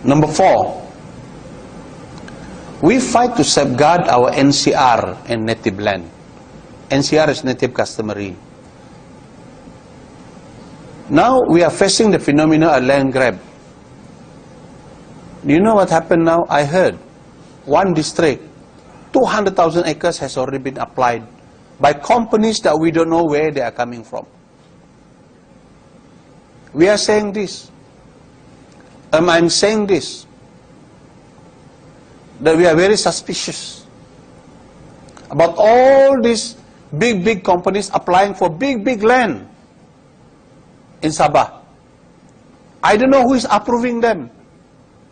Number 4, we fight to safeguard our NCR and native land. NCR is native customary. Now we are facing the phenomena of land grab. Do you know what happened now? I heard one district, 200,000 acres has already been applied by companies that we don't know where they are coming from. We are saying this. I'm saying this, that we are very suspicious about all these big companies applying for big land in Sabah. I don't know who is approving them,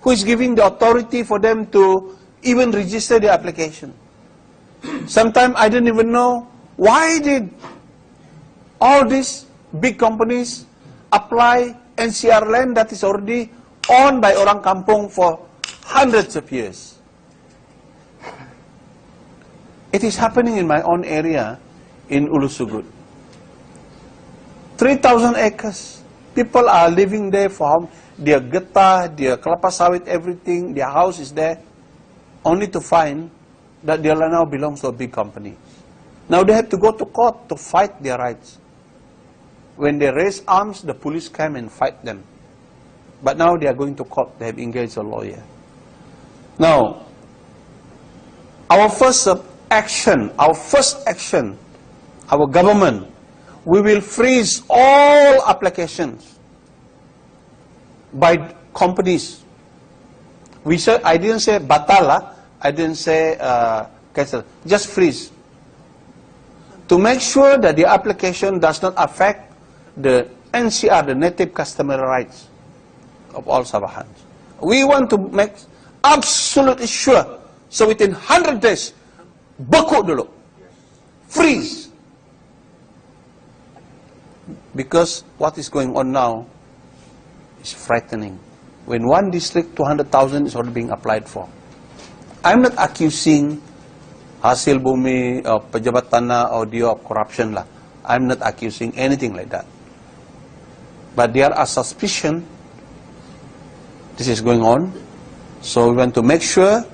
who is giving the authority for them to even register the application. Sometimes I don't even know why did all these big companies apply NCR land that is already owned by orang kampung for hundreds of years. It is happening in my own area in Ulusugut. 3,000 acres. People are living there for their getah, their kelapa sawit, everything, their house is there, only to find that their land now belongs to a big company. Now they have to go to court to fight their rights. When they raise arms, the police come and fight them. But now they are going to court. They have engaged a lawyer. Now, our first action, our government, we will freeze all applications by companies. I didn't say batala, I didn't say cancel, just freeze. To make sure that the application does not affect the NCR, the native customary rights of all Sabahans. We want to make absolutely sure, so within 100 days, beku dulu, freeze. Because what is going on now is frightening. When one district, 200,000 is already being applied for. I'm not accusing hasil bumi, or pejabat tanah, or dia of corruption lah. I'm not accusing anything like that. But there are suspicion this is going on, so we want to make sure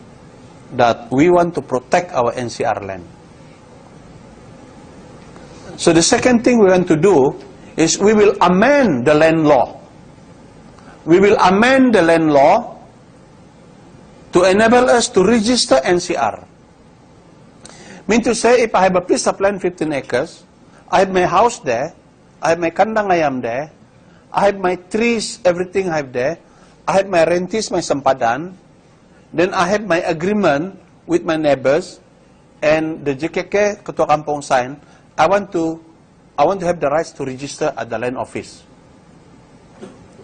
that we want to protect our NCR land. So the second thing we want to do is we will amend the land law. We will amend the land law to enable us to register NCR. Mean to say, if I have a piece of land, 15 acres, I have my house there, I have my kandang ayam there, I have my trees, everything I have there, I have my rentis, my sempadan, then I have my agreement with my neighbors, and the JKK, Ketua Kampung sign, I want to have the rights to register at the land office.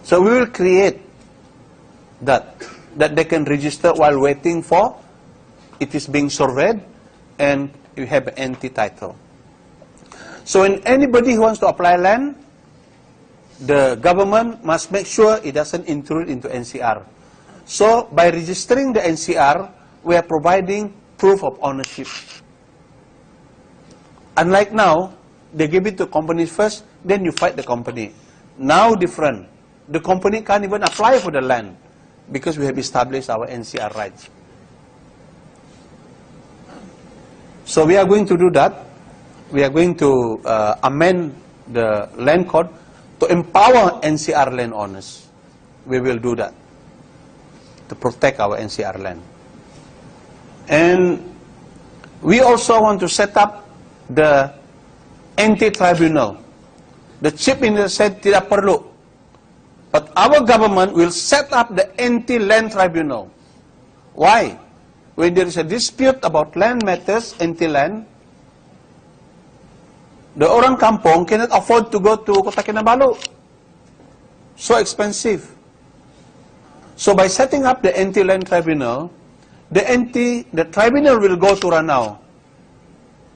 So we will create that they can register while waiting for it is being surveyed, and you have an NT title. So when anybody who wants to apply land, the government must make sure it doesn't intrude into NCR. So by registering the NCR, we are providing proof of ownership. Unlike now, they give it to companies first, then you fight the company. Now different. The company can't even apply for the land because we have established our NCR rights. So we are going to do that. We are going to amend the land code to empower NCR landowners. We will do that to protect our NCR land. And we also want to set up the anti-tribunal. The Chief Minister said tidak perlu. But our government will set up the anti-land tribunal. Why? When there is a dispute about land matters, anti-land, the orang kampung cannot afford to go to Kota Kinabalu. So expensive. So by setting up the anti-land tribunal, the tribunal will go to Ranau.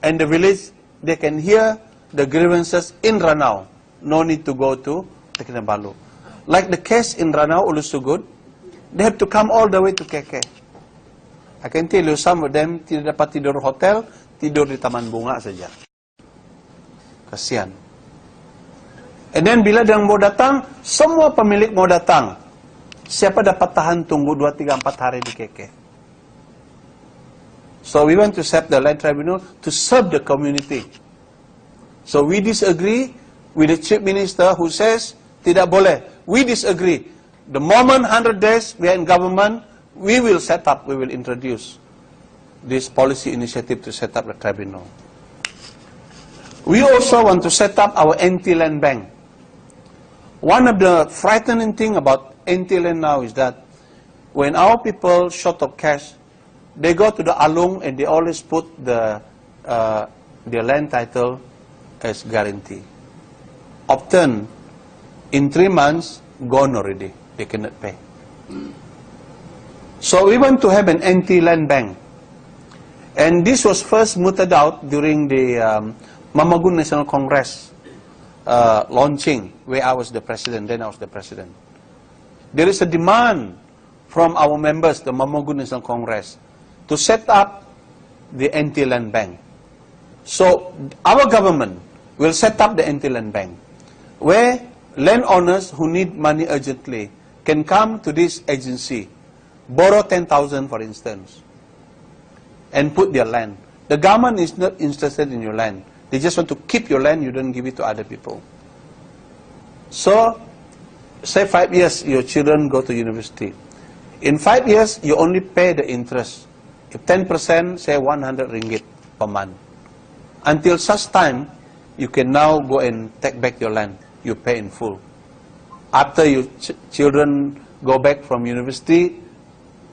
And the village, they can hear the grievances in Ranau. No need to go to Kinabalu. Like the case in Ranau, Ulusugut, they have to come all the way to KK. I can tell you, some of them tidak dapat tidur hotel, tidur di taman bunga saja. Kasihan. And then bila dia mau datang, semua pemilik mau datang. siapa dapat tahan tunggu 2, 3, 4 hari di KK? So we want to set the land tribunal to serve the community. So we disagree with the chief minister who says tidak boleh. We disagree. The moment 100 days we are in government, we will introduce this policy initiative to set up the tribunal. We also want to set up our anti-land bank. One of the frightening thing about anti-land now is that when our people short of cash, they go to the alung and they always put their land title as guarantee. Often, in 3 months, gone already. They cannot pay. So we want to have an anti-land bank. And this was first mooted out during the Mamagun National Congress launching, where I was the president, then I was the president. There is a demand from our members, the Mamagun National Congress, to set up the anti-land bank. So our government will set up the anti-land bank, where landowners who need money urgently can come to this agency, borrow 10,000 for instance, and put their land. The government is not interested in your land. They just want to keep your land, you don't give it to other people. So, say 5 years, your children go to university. In 5 years, you only pay the interest. If 10%, say 100 ringgit per month. Until such time, you can now go and take back your land. You pay in full. After your children go back from university,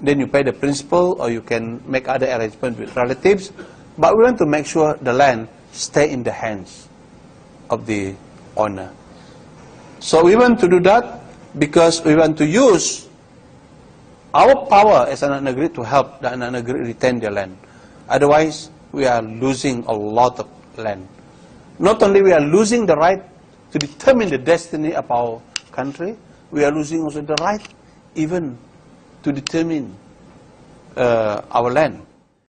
then you pay the principal, or you can make other arrangements with relatives. But we want to make sure the land stay in the hands of the owner. So we want to do that because we want to use our power as an negeri to help the anak negeri retain their land. Otherwise, we are losing a lot of land. Not only we are losing the right to determine the destiny of our country, we are losing also the right even to determine our land.